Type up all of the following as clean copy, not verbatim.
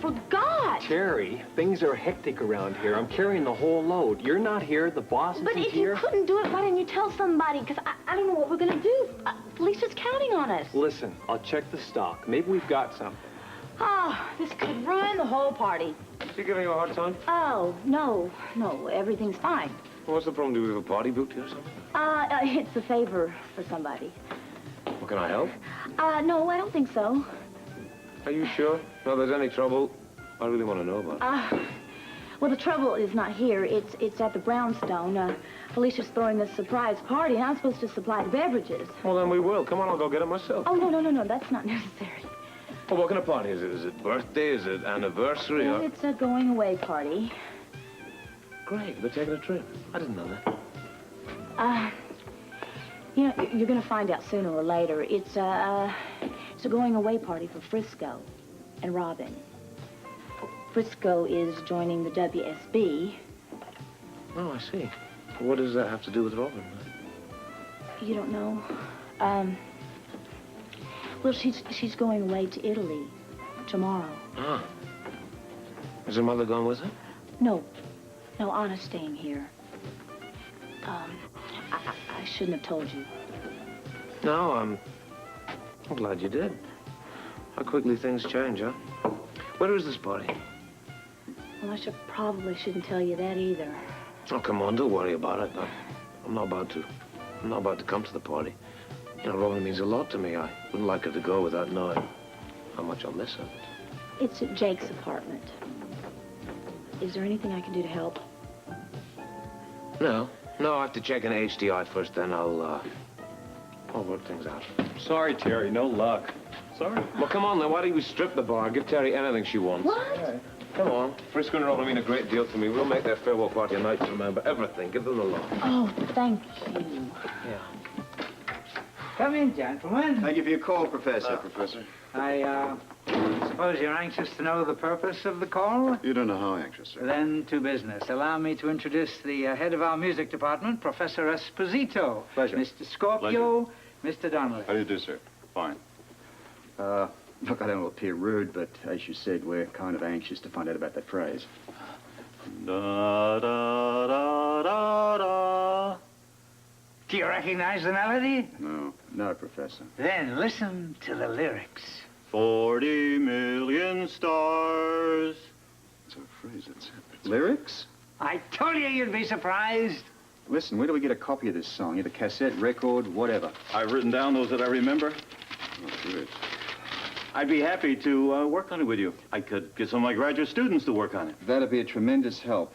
forgot. Terry, things are hectic around here. I'm carrying the whole load. You're not here. The boss isn't But if here. you couldn't do it, why didn't you tell somebody? Because I don't know what we're going to do. Felicia's counting on us. Listen, I'll check the stock. Maybe we've got something. Oh, this could ruin the whole party. Is she giving you a hard time? Oh, no, everything's fine. Well, what's the problem? Do we have a party booked here or something? It's a favor for somebody. Well, can I help? No, I don't think so. Are you sure? No, if there's any trouble, I really want to know about it. Well, the trouble is not here. It's at the Brownstone. Felicia's throwing a surprise party, and I'm supposed to supply the beverages. Well, then we will. Come on, I'll go get it myself. Oh, no, that's not necessary. Well, what kind of party is it? Is it birthday? Is it anniversary? Well, or... it's a going-away party. Great, they're taking a trip. I didn't know that. You know, you're going to find out sooner or later. It's a going-away party for Frisco and Robin. Frisco is joining the WSB. Oh, I see. What does that have to do with Robin? You don't know? Well, she's going away to Italy tomorrow. Ah. Is her mother going with her? No, Anna's staying here. I shouldn't have told you. No, I'm glad you did. How quickly things change, huh? Where is this party? Well, I probably shouldn't tell you that either. Oh, come on, don't worry about it. I'm not about to come to the party. You know, Robin means a lot to me. I wouldn't like her to go without knowing how much I'll miss her. It's at Jake's apartment. Is there anything I can do to help? No, I have to check an HDI first, then I'll work things out. Sorry, Terry, no luck. Sorry. Well, come on, then. Why don't we strip the bar? Give Terry anything she wants. What? Yeah. Come on. Frisco and Robin mean a great deal to me. We'll make their farewell party a night to remember. Everything. Give them the lot. Oh, thank you. Yeah. Come in, gentlemen. Thank you for your call, Professor. Professor. I suppose you're anxious to know the purpose of the call? You don't know how anxious, sir. Then to business. Allow me to introduce the head of our music department, Professor Esposito. Pleasure. Mr. Scorpio, Mr. Donnelly. How do you do, sir? Fine. Look, I don't want to appear rude, but as you said, we're kind of anxious to find out about that phrase. Da, da, da, da, da. Do you recognize the melody? No, Professor. Then listen to the lyrics. 40 million stars. It's a phrase, that's it. Lyrics? I told you you'd be surprised. Listen, where do we get a copy of this song? Either cassette, record, whatever. I've written down those that I remember. Oh, good. I'd be happy to work on it with you. I could get some of my graduate students to work on it. That'd be a tremendous help.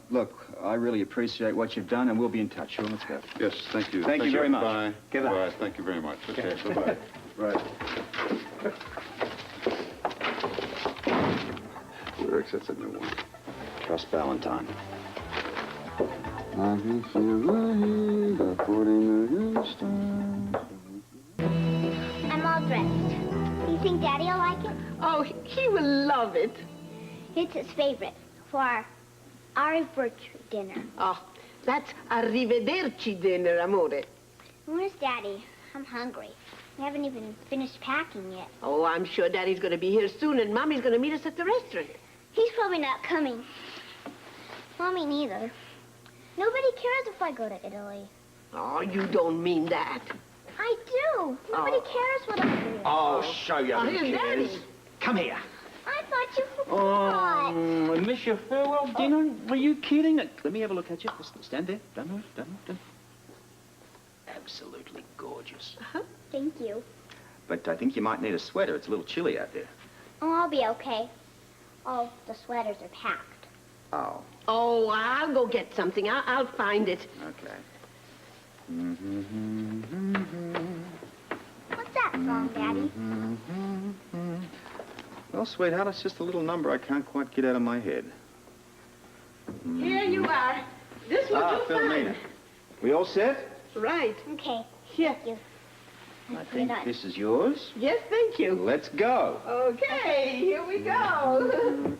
Look, I really appreciate what you've done, and we'll be in touch. Sure, let's go. Yes, thank you. Thank you very much. Bye. Goodbye. Thank you very much. Okay, bye-bye. Right. Lyrics, that's a new one. Trust Valentine. I can feel the 40 million stars. I'm all dressed. Do you think Daddy will like it? Oh, he will love it. It's his favorite for our anniversary dinner. Oh, that's arrivederci dinner, amore. Where's Daddy? I'm hungry. We haven't even finished packing yet. Oh, I'm sure Daddy's going to be here soon, and Mommy's going to meet us at the restaurant. He's probably not coming. Mommy neither. Nobody cares if I go to Italy. Oh, you don't mean that. I do. Nobody cares what I do. Oh, show you Oh, who here's cares. Daddy. Come here. I thought you forgot. Miss your farewell dinner? Are you kidding? Let me have a look at you. Listen, stand there. Done. Absolutely gorgeous. Thank you. But I think you might need a sweater. It's a little chilly out there. Oh, I'll be okay. All the sweaters are packed. Oh, Oh, I'll go get something. I'll find it. okay. What's that song, Daddy? Well, sweetheart, it's just a little number I can't quite get out of my head. Here you are. This will do fine. Philomena. We all set? Right. Okay. Here. Thank you. I think this is yours. Yes, thank you. Let's go. Okay, here we go.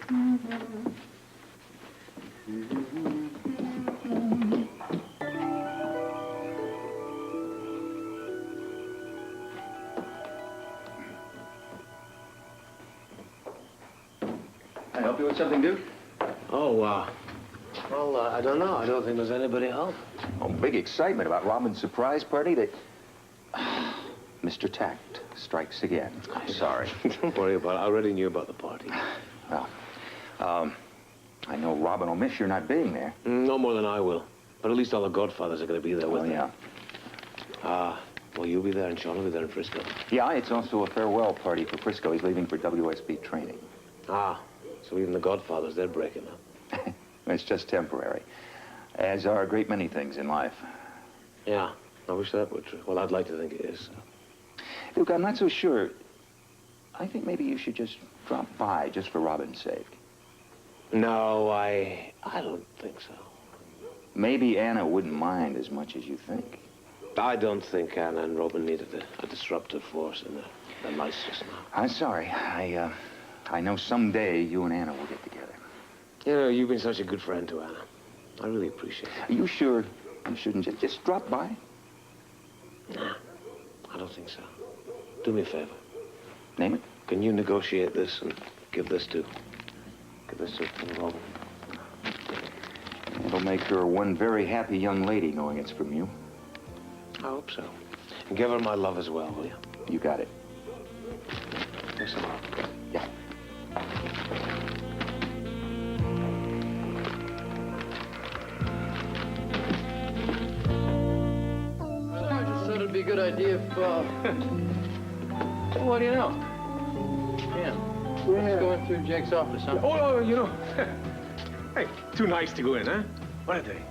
I help you with something, Duke? Oh, well, I don't know. I don't think there's anybody home. Oh, big excitement about Robin's surprise party that... Mr. Tact strikes again. I'm sorry. Don't worry about it. I already knew about the party. Well, I know Robin will miss your not being there. No more than I will. But at least all the godfathers are going to be there with me. Yeah. Well, you'll be there and Sean will be there in Frisco. Yeah, it's also a farewell party for Frisco. He's leaving for WSB training. So even the godfathers, they're breaking up. It's just temporary, as are a great many things in life. Yeah, I wish that were true. Well, I'd like to think it is. Luke, I'm not so sure. I think maybe you should just drop by just for Robin's sake. No, I don't think so. Maybe Anna wouldn't mind as much as you think. I don't think Anna and Robin needed a disruptive force in their lives just now. I'm sorry. I know someday you and Anna will get together. You know, you've been such a good friend to Anna. I really appreciate it. Are you sure you shouldn't just drop by? Nah, I don't think so. Do me a favor. Name it? Can you negotiate this and give this to Robin? It'll make her one very happy young lady knowing it's from you. I hope so. And give her my love as well, will you? You got it. Thanks a lot. Yeah. I just thought it'd be a good idea if, what do you know? Yeah. Let's go in through Jake's office, huh? Oh, you know. Hey, too nice to go in, huh? What a day.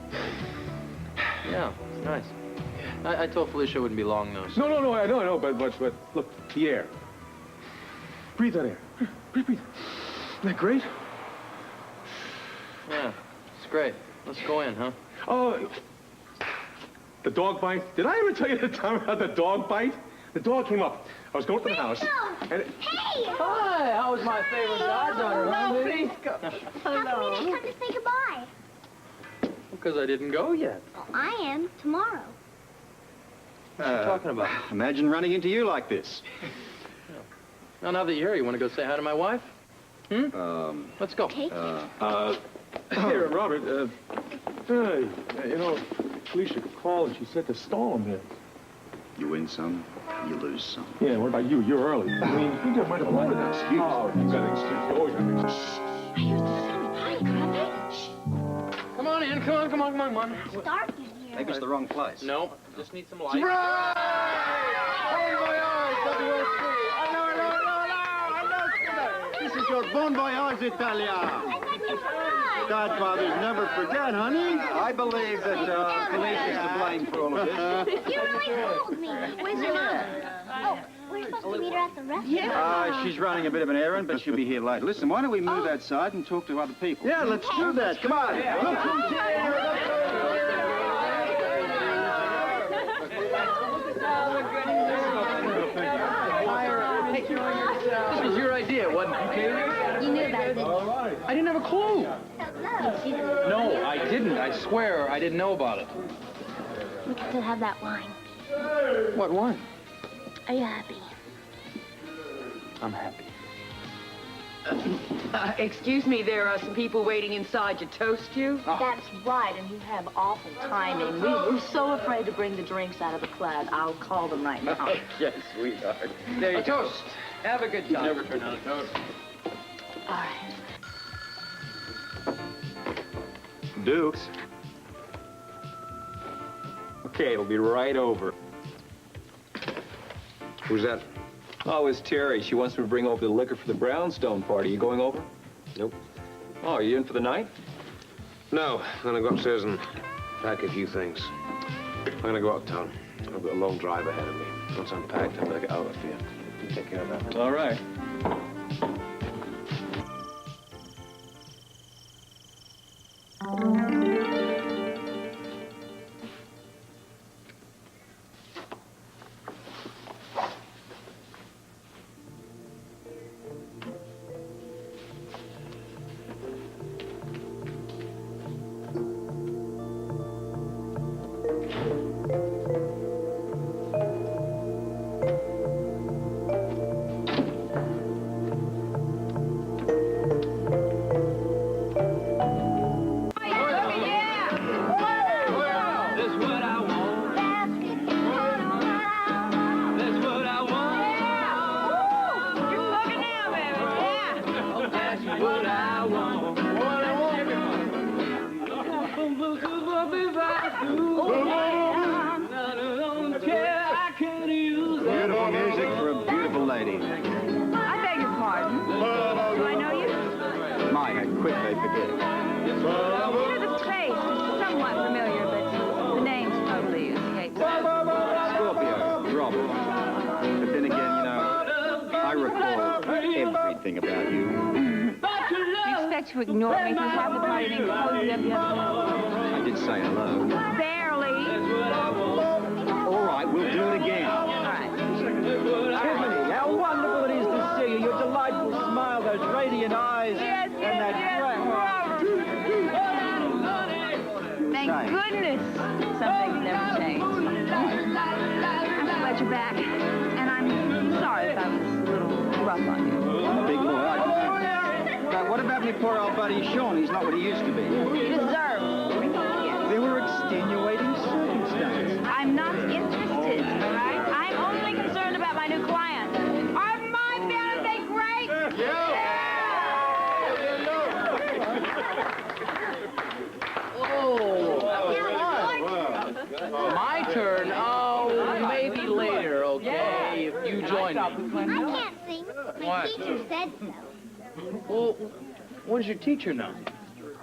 Yeah, it's nice. I told Felicia it wouldn't be long, though. So. No, I know, but look, the air. Breathe that air. Breathe. Isn't that great? Yeah, it's great. Let's go in, huh? Oh, the dog bite. Did I ever tell you the time about the dog bite? The dog came up. I was going to the house. And Hey! Hi, how was my favorite goddaughter, huh, lady? How come we didn't come to say goodbye? Because I didn't go yet. Well, I am tomorrow. What are you talking about? Imagine running into you like this. Now that you're here, you want to go say hi to my wife? Let's go. Cake? here, Robert. Hey, you know, Felicia called and she said to stall him here. You win some, you lose some. Yeah, what about you? You're early. I mean, you got might have wanted an excuse. Oh, you got an excuse. You always have an excuse. I hear the sound. Hi, Grandma. Shh. Come on in. Come on. It's dark in here. Maybe it's the wrong place. No, just need some light. This is your bon voyage, Italia. I thought you forgot. Godfathers never forget, honey. I believe that Felicia's to blame for all of this. You really told me. Where's your mom? Oh, we're supposed to meet her at the restaurant. She's running a bit of an errand, but she'll be here later. Listen, why don't we move outside and talk to other people? Yeah, let's do that. Come on. Look who's here. This was your idea, wasn't it? You knew about it, didn't you? I didn't have a clue. Yes, you did. No, I didn't. I swear I didn't know about it. We can still have that wine. What wine? Are you happy? I'm happy. Excuse me, there are some people waiting inside to toast you. That's right, and you have awful timing. We were so afraid to bring the drinks out of the class. I'll call them right now. Yes, sweetheart. There you go. Toast. Have a good time. Never turn out a toast. All right. Dukes. Okay, it'll be right over. Who's that? Oh, it's Terry. She wants me to bring over the liquor for the Brownstone party. You going over? Nope. Oh, are you in for the night? No, I'm gonna go upstairs and pack a few things. I'm gonna go out of town. I've got a long drive ahead of me. Once I'm packed, I'm gonna get out of here. You take care of that. All right. anything about you. You expect to ignore me since half the party didn't cozy up yet? I did say hello. Barely. All right, we'll do it again. All right. Tiffany, how wonderful it is to see you. Your delightful smile, those radiant eyes, and that Thank goodness something's never changed. I'm glad you're back, and I'm sorry if I was a little rough on you. Big boy. Now, what about my poor old buddy Sean? He's not what he used to be. You deserve. There were extenuating circumstances. I'm not interested, all right? I'm only concerned about my new client. Are my benefits great? Yeah! My turn? Oh, maybe later, okay? If you join me. I can't sing. My teacher said so. Well, what does your teacher know?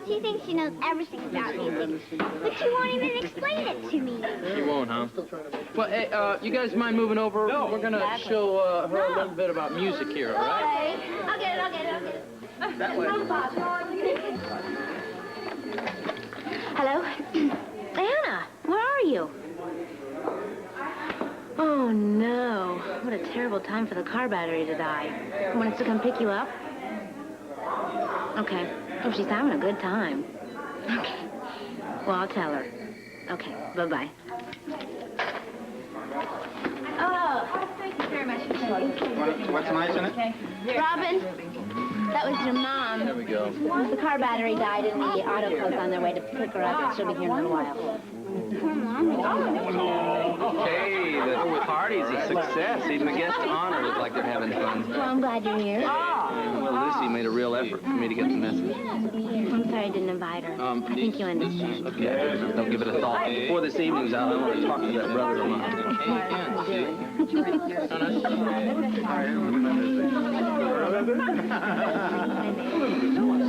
She thinks she knows everything about music, but she won't even explain it to me. She won't, huh? Well, hey, you guys mind moving over? No. We're gonna show her a little bit about music here, all right? Okay. I'll get it. That way. Hello? Anna, where are you? Oh, no. What a terrible time for the car battery to die. Want us to come pick you up? Okay. Oh, she's having a good time. Okay. Well, I'll tell her. Okay, bye-bye. Oh, thank you very much. What's nice in it? Robin, that was your mom. There we go. The car battery died and the auto club's on their way to pick her up. She'll be here in a little while. Hey, the party's a success. Even the guests honored look like they're having fun. Well, I'm glad you're here. Well, Lucy made a real effort for me to get the message. I'm sorry I didn't invite her. I think you understand. Okay, don't give it a thought. Before this evening's out, I want to talk to that brother of mine.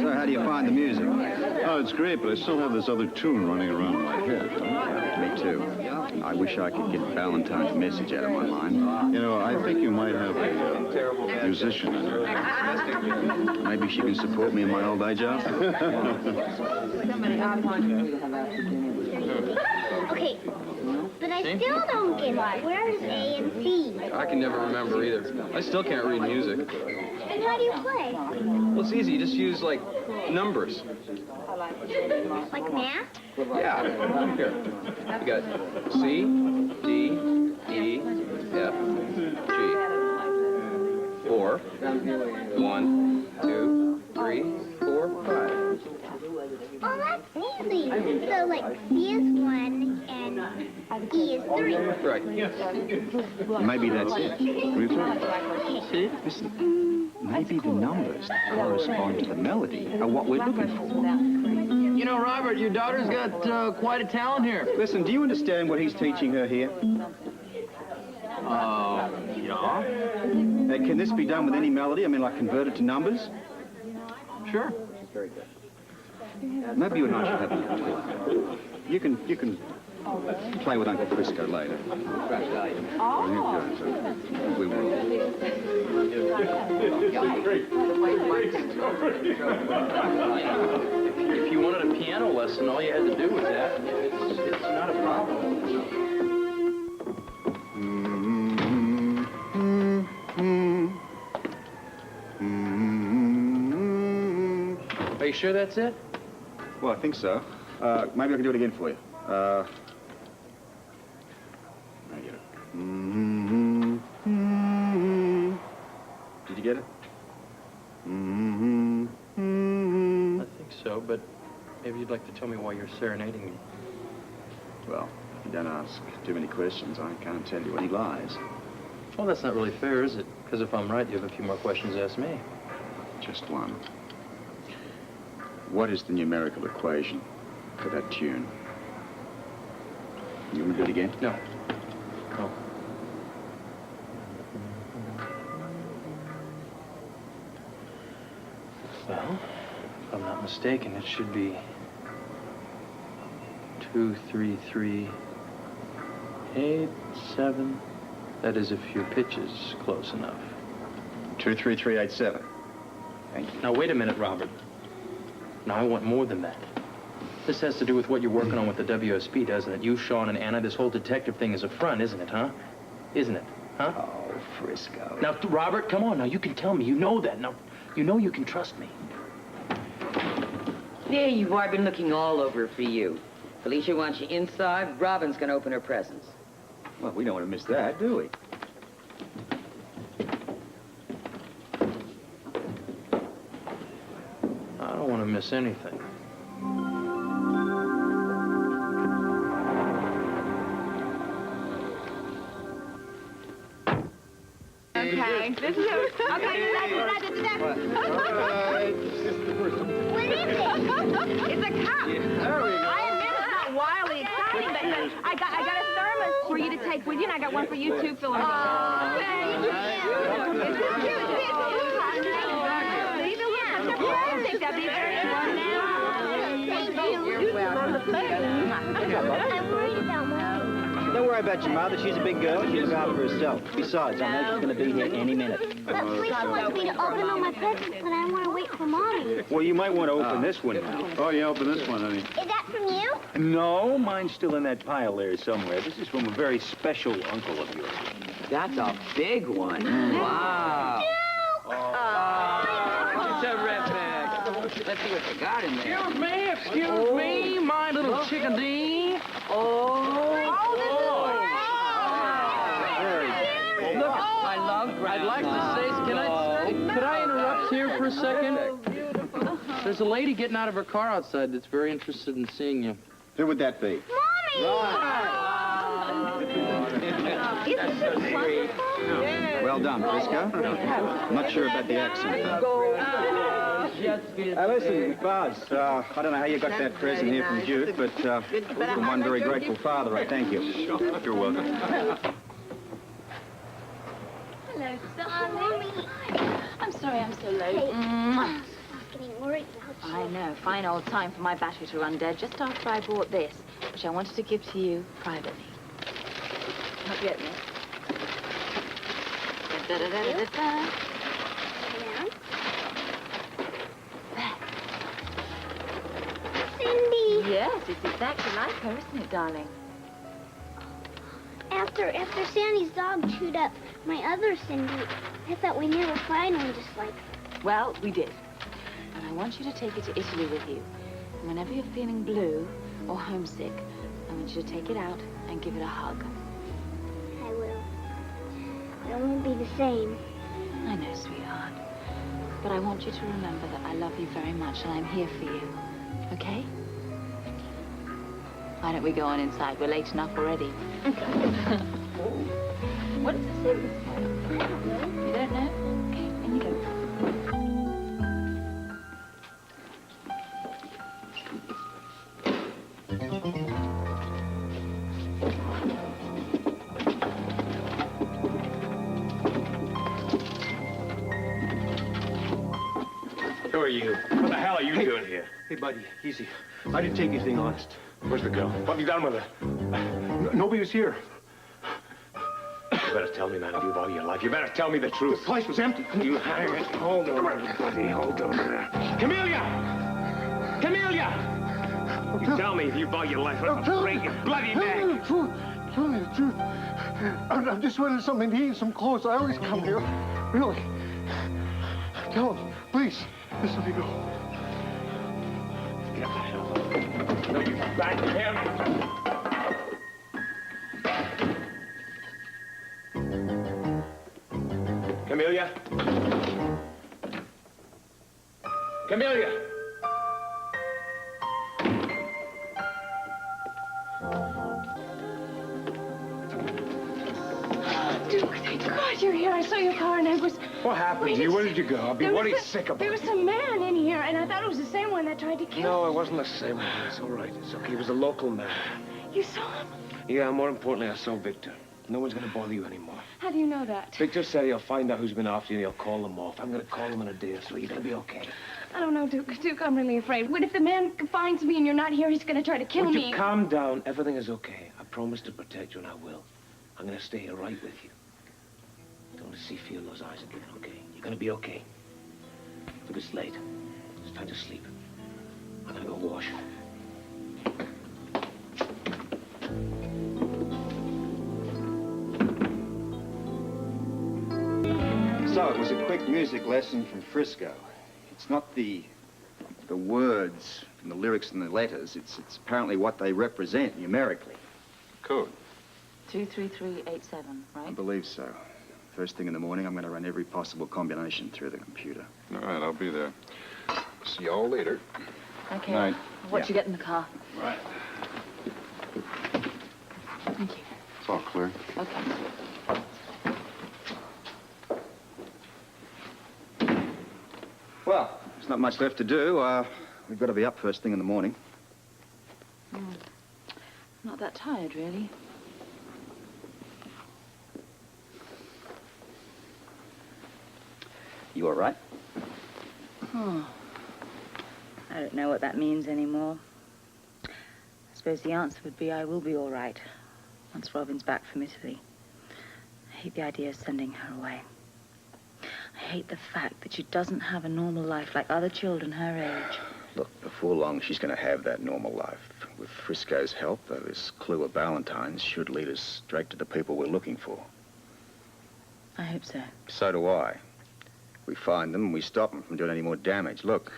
So how do you find the music? Oh, it's great, but I still have this other tune running around in my head. Me too. I wish I could get Valentine's message out of my mind. You know, I think you might have a musician in her. Maybe she can support me in my old age, Al. Okay, but I still don't get it. Where's A and C? I can never remember either. I still can't read music. And how do you play? Well, it's easy. You just use, like, numbers. Like math? Yeah. Here. You got C, D, E, F, G. 4, 1, 2, 3, 4, 5. Oh, that's easy. So, like, C is 1 and E is 3. Right. Maybe that's it. See? Listen, maybe the numbers that correspond to the melody are what we're looking for. You know, Robert, your daughter's got quite a talent here. Listen, do you understand what he's teaching her here? Yeah. Can this be done with any melody? I mean, like converted to numbers? Sure. Maybe you and I should have a little talk. You can play with Uncle Frisco later. We will. If you wanted a piano lesson, all you had to do was ask. It's not a problem. Are you sure that's it? Well, I think so. Maybe I can do it again for you. I get it. Did you get it? I think so, but maybe you'd like to tell me why you're serenading me. Well, if you don't ask too many questions, I can't tell you any lies. Well, that's not really fair, is it? Because if I'm right, you have a few more questions to ask me. Just one. What is the numerical equation for that tune? You want to do it again? No. No. Well, if I'm not mistaken, it should be 2, 3, 3, 8, 7. That is, if your pitch is close enough. 2, 3, 3, 8, 7. Thank you. Now, wait a minute, Robert. Now, I want more than that. This has to do with what you're working on with the WSB, doesn't it? You, Sean, and Anna, this whole detective thing is a front, isn't it, huh? Isn't it? Huh? Oh, Frisco. Now, Robert, come on now. You can tell me. You know that. Now, you know you can trust me. There you are. I've been looking all over for you. Felicia wants you inside. Robin's going to open her presents. Well, we don't want to miss that, do we? I don't want to miss anything. Okay, this is it. Okay, What is it? It's a cup. There we go. I admit it's not wildly exciting, but I got a thermos for you to take with you, and I got one for you too, Philip. Oh, thank you. It's just cute. See, the little perfect. I'll be very one now. You're welcome. I'm worried about Mommy. Don't worry about your mother. She's a big girl. She'll look out for herself. Besides, I know she's going to be here any minute. But Felicia wants me to open all my presents, but I want to wait for Mommy. Well, you might want to open this one now. Oh, yeah, open this one, honey. Is that from you? No, mine's still in that pile there somewhere. This is from a very special uncle of yours. That's a big one. Wow. Terrific. Let's see what they got in there. Excuse me, my little chickadee. Look, I love I'd like to say, could I interrupt here for a second? There's a lady getting out of her car outside that's very interested in seeing you. Who would that be? Well done, Frisco. I'm not sure about the accent. Listen, Buzz, I don't know how you got that present here from Duke, but from one very grateful father, I thank you. You're welcome. Hello, darling. I'm sorry I'm so late. Hey, I was getting worried about you. I know. Fine old time for my battery to run dead just after I bought this, which I wanted to give to you privately. Not yet, miss. Da-da-da-da-da-da. Cindy. Yes, it's exactly like her, isn't it, darling? After Sandy's dog chewed up my other Cindy, I thought we'd never find one just like her. Well, we did. And I want you to take it to Italy with you. And whenever you're feeling blue or homesick, I want you to take it out and give it a hug. I will. But it won't be the same. I know, sweetheart. But I want you to remember that I love you very much and I'm here for you. Okay? Why don't we go on inside? We're late enough already. What does it say this time? I don't know. You don't know? Okay, and you go. Who are you? What the hell are you doing here? Hey, buddy, easy. I didn't take anything honest. Where's the girl? What have you done with her? Nobody was here. You better tell me, man, if you've all your life. You better tell me the truth. The place was empty. You hang it. Hold on, everybody. Hold on. Camellia! Camellia! You tell me if you've all your life. I'll break your bloody neck. Tell me the truth. Tell me the truth. I'm just wanting something to eat, some clothes. I always come here. Really. Tell him, please. Just let me go. Get the hell out. No, you back him. Camellia? Camellia! Duke, thank God you're here. I saw your car and I was... What happened to you? Where did you go? I'll be worried sick about There was a man in here, and I thought it was the same one that tried to kill No, it wasn't the same one. It's all right. It's okay. He was a local man. You saw him? Yeah, more importantly, I saw Victor. No one's going to bother you anymore. How do you know that? Victor said he'll find out who's been after you and he'll call them off. I'm going to call them in a day or so. You're going to be okay. I don't know, Duke. Duke, I'm really afraid. What if the man finds me and you're not here? He's going to try to kill Would me. you calm down? Everything is okay. I promise to protect you, and I will. I'm going to stay here right with you. I don't want to feel those eyes again, okay? You're going to be okay. Look, It's late. It's time to sleep. I'm gonna go wash. So it was a quick music lesson from Frisco. It's not the words and the lyrics and the letters. It's apparently what they represent numerically. Code. 23387, I right? believe so. First thing in the morning, I'm going to run every possible combination through the computer. All right, I'll be there. See y'all later. Okay. Night. What you get in the car? Right. Thank you. It's all clear. Okay. Well, there's not much left to do. We've got to be up first thing in the morning. Not that tired, really. You all right? Oh. I don't know what that means anymore. I suppose the answer would be I will be all right once Robin's back from Italy. I hate the idea of sending her away. I hate the fact that she doesn't have a normal life like other children her age. Look, before long, she's going to have that normal life. With Frisco's help, though, this clue of Valentine's should lead us straight to the people we're looking for. I hope so. So do I. We find them and we stop them from doing any more damage. Look,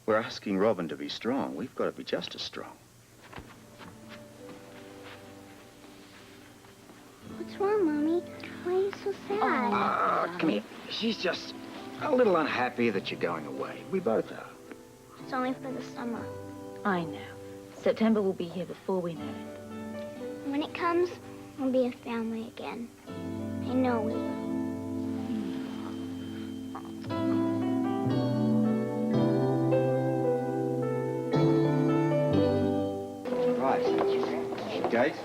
we're asking Robin to be strong. We've got to be just as strong. What's wrong, Mommy? Why are you so sad? Come here. She's just a little unhappy that you're going away. We both are. It's only for the summer. I know. September will be here before we know it. When it comes, we'll be a family again. I know we will. Right. Gate.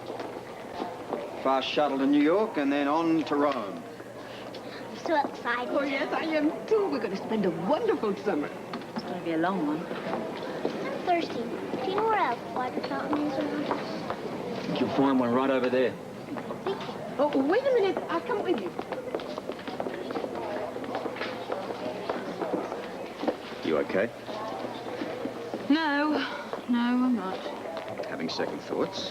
Fast shuttle to New York and then on to Rome. I'm so excited. Oh, yes, I am too. We're going to spend a wonderful summer. It's going to be a long one. I'm thirsty. Do you know where a water fountain is around us? I think you'll find one right over there. Thank you. Oh, wait a minute. I'll come with you. You okay? No, I'm not. Having second thoughts?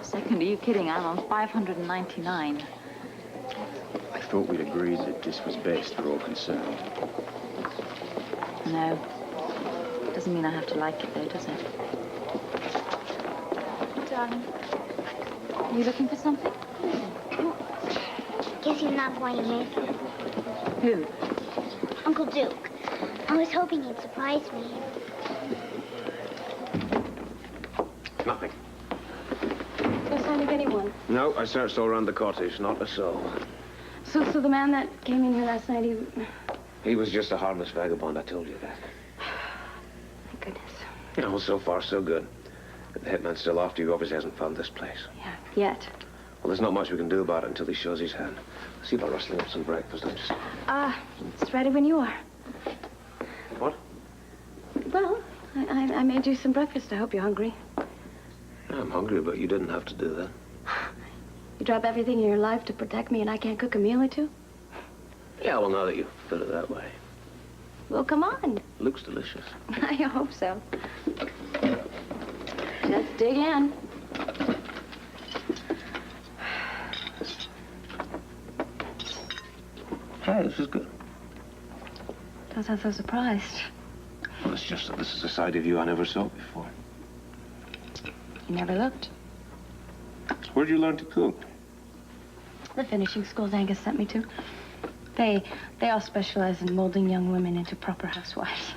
Second, are you kidding? I'm on 599. I thought we'd agreed that this was best for all concerned. No. Doesn't mean I have to like it, though, does it? Darling, are you looking for something? Guess he's not going to miss it. Who? Uncle Duke. I was hoping he'd surprise me. Nothing. No sign of anyone. No, I searched all around the cottage, not a soul. So the man that came in here last night, He was just a harmless vagabond, I told you that. Thank goodness. Well, so far, so good. If the hitman's still after you, obviously hasn't found this place. Yeah, yet. Well, there's not much we can do about it until he shows his hand. See about rustling up some breakfast. I'm just... It's ready when you are. What? Well, I made you some breakfast. I hope you're hungry. I'm hungry, but you didn't have to do that. You drop everything in your life to protect me and I can't cook a meal or two? Yeah, well, now that you put it that way. Well, come on. Looks delicious. I hope so. Let's dig in. Hey, this is good. Don't sound so surprised. Well, it's just that this is a side of you I never saw before. You never looked. Where'd you learn to cook? The finishing schools Angus sent me to. They all specialize in molding young women into proper housewives.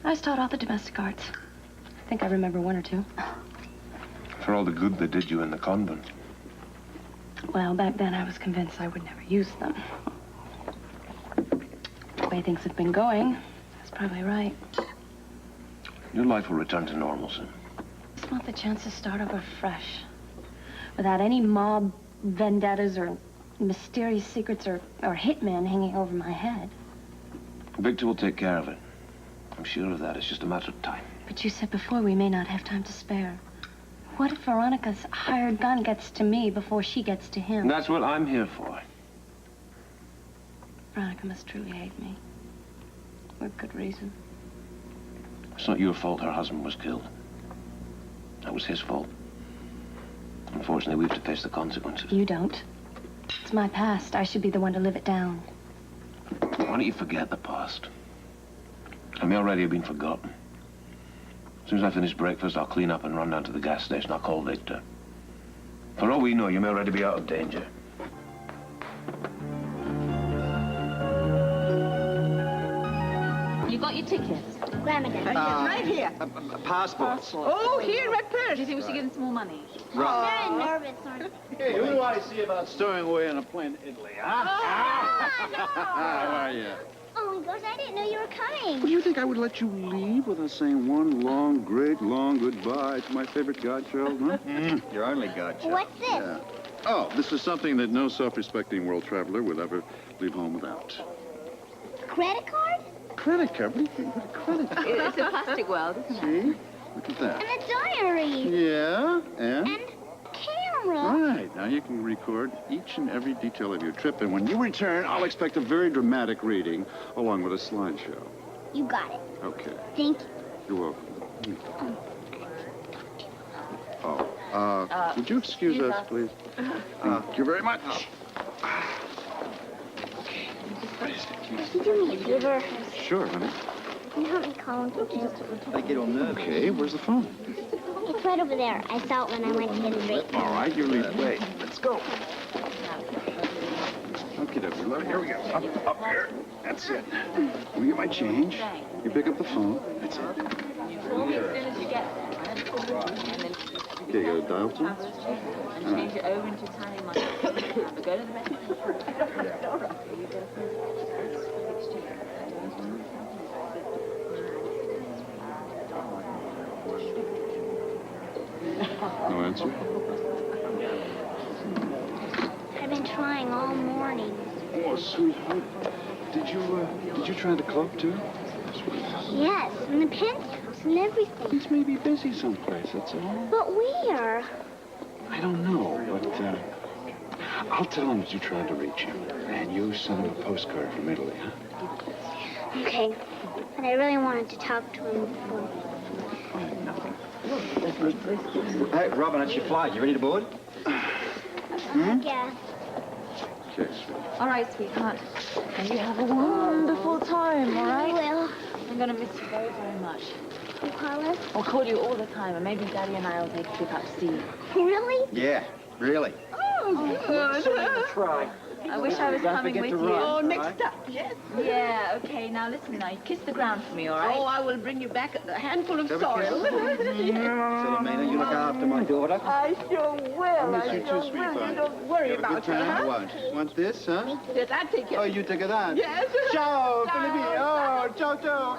I was taught all the domestic arts. I think I remember one or two. For all the good they did you in the convent. Well, back then I was convinced I would never use them. The way things have been going, that's probably right. Your life will return to normal soon. I just want the chance to start over fresh. Without any mob vendettas or mysterious secrets or hitmen hanging over my head. Victor will take care of it. I'm sure of that. It's just a matter of time. But you said before we may not have time to spare. What if Veronica's hired gun gets to me before she gets to him? That's what I'm here for. Veronica must truly hate me. for good reason. It's not your fault her husband was killed. That was his fault. Unfortunately, we have to face the consequences. You don't. It's my past. I should be the one to live it down. Why don't you forget the past? I may already have been forgotten. As soon as I finish breakfast, I'll clean up and run down to the gas station. I'll call Victor. For all we know, you may already be out of danger. You got your tickets? Grandma does. Right here. Passports. Oh, here in red purse. Do you think we should give them some more money? I'm very nervous, aren't you? Hey, who do I see about stowing away on a plane to Italy, huh? How are you? Oh, my gosh, I didn't know you were coming. Well, do you think I would let you leave without saying one long, great, long goodbye to my favorite godchild, huh? Your only godchild. What's this? Yeah. Oh, this is something that no self-respecting world traveler would ever leave home without. Credit card? Credit card? What do you think? What a credit card? It's a plastic world, isn't it? See? Look at that. And a diary. Yeah, and? And camera. Right. Now you can record each and every detail of your trip, and when you return, I'll expect a very dramatic reading along with a slideshow. You got it. Okay. Thank you. You're welcome. Oh, would you excuse us, please? Thank you very much. Could you do me a favor? Sure, honey. Can you help me call Uncle Jim? I get on nervous. Okay, where's the phone? It's right over there. I saw it when I went to get a drink. All right, you lead the way. Let's go. Okay, Devane, here we go. Up here. That's it. Let me get my change. You pick up the phone. That's it. Call me as soon as you get there. And then Okay, you got a dial tone? and change it over into Italian money. But go to the restaurant. All right. You go No answer? I've been trying all morning. Oh, sweetheart. Did you try the club, too? Yes, and the penthouse and everything. Things may be busy someplace, that's all. But where? I don't know, but I'll tell him that you tried to reach him. And you sent him a postcard from Italy, huh? Okay, but I really wanted to talk to him before. Hey, Robin, it's your flight. You ready to board? I guess. Okay, sweet. All right, sweetheart. And you have a wonderful time, all right? I will. I'm going to miss you very, very much. You call us? I'll call you all the time, and maybe Daddy and I will take a trip out to see you. Really? Yeah, really. Oh, good. Try. I wish I was coming with you. Oh, next up, yes? Yeah, okay. Now listen, now, you kiss the ground for me, all right? Oh, I will bring you back a handful of soil. Philomena, you look after my daughter. I sure will. I miss I you too, sure will. sweetheart. You don't worry You have a about good time? her, I huh? won't. Want this, huh? Yes, I take it. Oh, you take it on? Yes. Ciao, Philomena. Oh, ciao, ciao.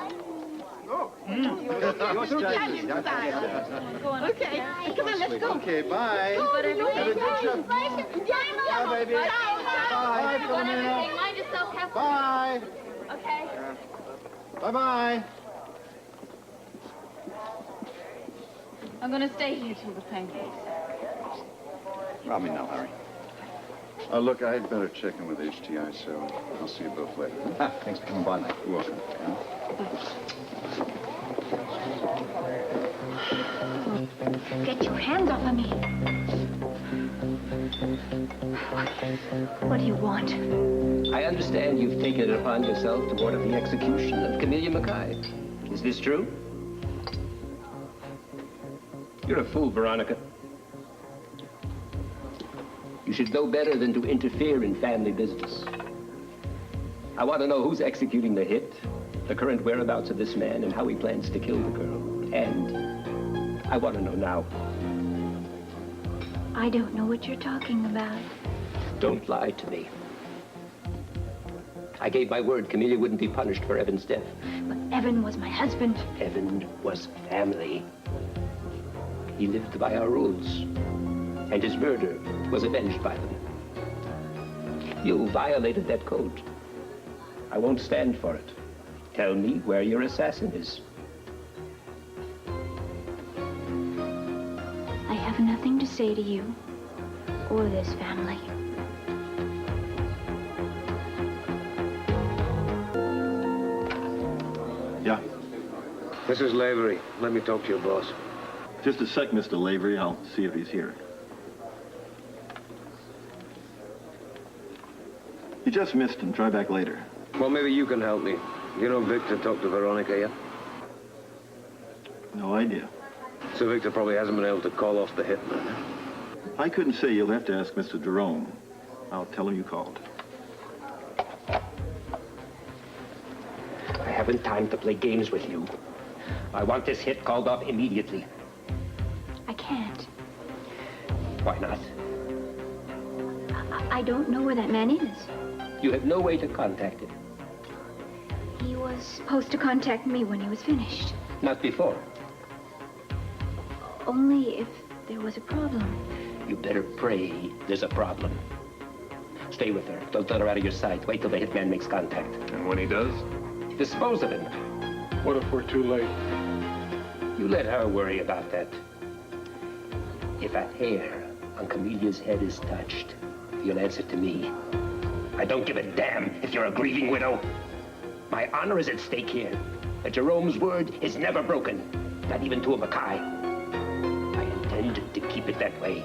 Oh. You're so Italian style. Go on. Okay. Come on, let's go. Okay, bye. But anyway, Have a good trip. Bye, baby. Bye, Philomena. mind yourself, have Bye. Okay. Bye-bye. I'm going to stay here till the plane leaves. I'm in no hurry. Look, I'd better check in with HTI, so I'll see you both later. Thanks for coming by, mate. You're welcome. Get your hands off of me. What do you want? I understand you've taken it upon yourself to order the execution of Camellia Mackay. Is this true? You're a fool, Veronica. You should know better than to interfere in family business. I want to know who's executing the hit, the current whereabouts of this man, and how he plans to kill the girl. And I want to know now. I don't know what you're talking about. Don't lie to me. I gave my word Camellia wouldn't be punished for Evan's death. But Evan was my husband. Evan was family. He lived by our rules, and his murder was avenged by them. You violated that code. I won't stand for it. Tell me where your assassin is. I have nothing to say to you or this family. Yeah? This is Lavery. Let me talk to your boss. Just a sec, Mr. Lavery. I'll see if he's here. You just missed him. Try back later. Well, maybe you can help me. You know Victor talked to Veronica yet? No idea. So Victor probably hasn't been able to call off the hitman. I couldn't say. You'll have to ask Mr. Jerome. I'll tell him you called. I haven't time to play games with you. I want this hit called off immediately. I can't. Why not? I don't know where that man is. You have no way to contact him. He was supposed to contact me when he was finished. Not before. Only if there was a problem. You better pray there's a problem. Stay with her. Don't let her out of your sight. Wait till the hitman makes contact. And when he does? Dispose of him. What if we're too late? You let her worry about that. If a hair on Camelia's head is touched, you'll answer to me. I don't give a damn if you're a grieving widow. My honor is at stake here. And Jerome's word is never broken, not even to a Mackay. I intend to keep it that way.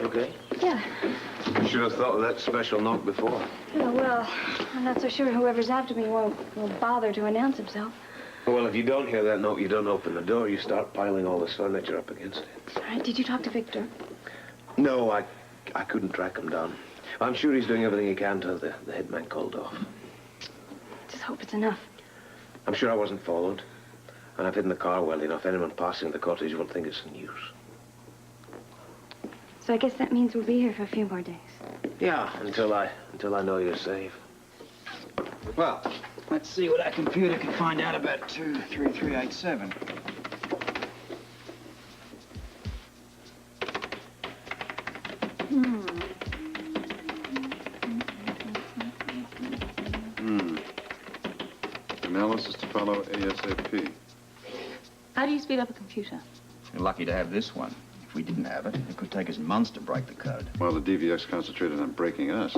Okay? Yeah. You should have thought of that special knock before. Oh, well, I'm not so sure whoever's after me won't bother to announce himself. Well, if you don't hear that note, you don't open the door, you start piling all this furniture up against it. All right, did you talk to Victor? No, I couldn't track him down. I'm sure he's doing everything he can to have the hitman called off. Just hope it's enough. I'm sure I wasn't followed. And I've hidden the car well enough. Anyone passing the cottage won't think it's in use. So I guess that means we'll be here for a few more days. Yeah, until I know you're safe. Well, let's see what our computer can find out about 23387. Analysis to follow ASAP. How do you speed up a computer? You're lucky to have this one. If we didn't have it, it could take us months to break the code. While the DVX concentrated on breaking us.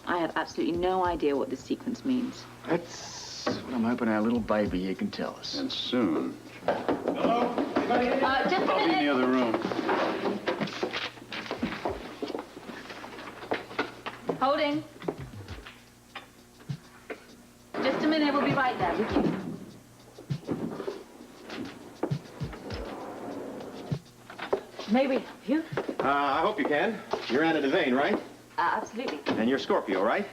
I have absolutely no idea what this sequence means. That's what I'm hoping our little baby here can tell us. And soon. Just a I'll be in the other room. Holding. Just a minute, we'll be right there with you. May we help you? I hope you can. You're Anna Devane, right? Absolutely. And you're Scorpio, right?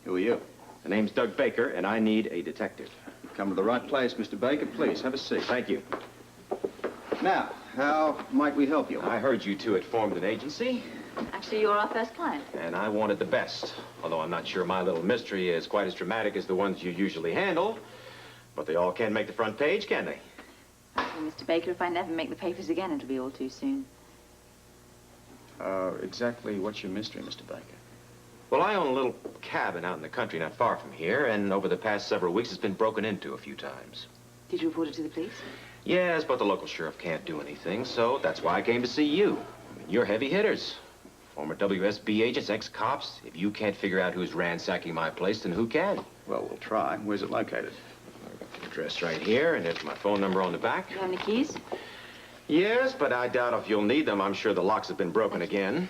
Who are you? The name's Doug Baker, and I need a detective. You've come to the right place, Mr. Baker. Please, have a seat. Thank you. Now, how might we help you? I heard you two had formed an agency, Actually, you're our first client. and I wanted the best. Although I'm not sure my little mystery is quite as dramatic as the ones you usually handle. But they all can make the front page, can they? Actually, Mr. Baker, if I never make the papers again, it'll be all too soon. Exactly what's your mystery, Mr. Baker? Well, I own a little cabin out in the country not far from here, and over the past several weeks it's been broken into a few times. Did you report it to the police? Yes, but the local sheriff can't do anything, so that's why I came to see you. I mean, you're heavy hitters. Former WSB agents, ex-cops. If you can't figure out who's ransacking my place, then who can? Well, we'll try. Where's it located? I've got the address right here, and there's my phone number on the back. You have any keys? Yes, but I doubt if you'll need them. I'm sure the locks have been broken again.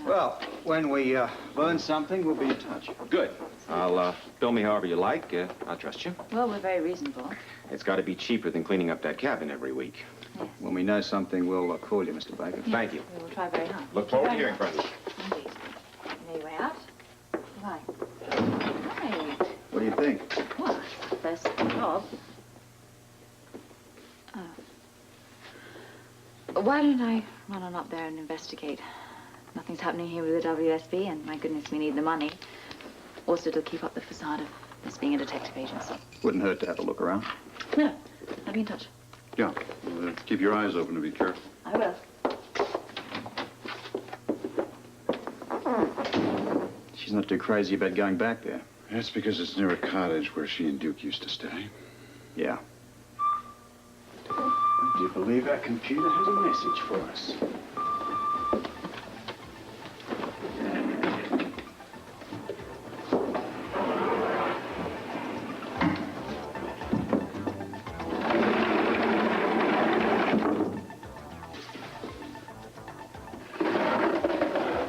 Well, when we learn something, we'll be in touch. Good. I'll bill me however you like. I trust you. Well, we're very reasonable. It's got to be cheaper than cleaning up that cabin every week. Yes. When we know something, we'll call you, Mr. Baker. Yes. Thank you. We will try very hard. Look forward to Very hearing from much. you. Indeed. You know your way out? Right. Right. What do you think? Well, first job. Why don't I run on up there and investigate? Nothing's happening here with the WSB, and my goodness, we need the money. Also, to keep up the facade of this being a detective agency. Wouldn't hurt to have a look around. No, I'll be in touch. Yeah. Keep your eyes open and be careful. I will. She's not too crazy about going back there. That's because it's near a cottage where she and Duke used to stay. Yeah. Do you believe that computer has a message for us?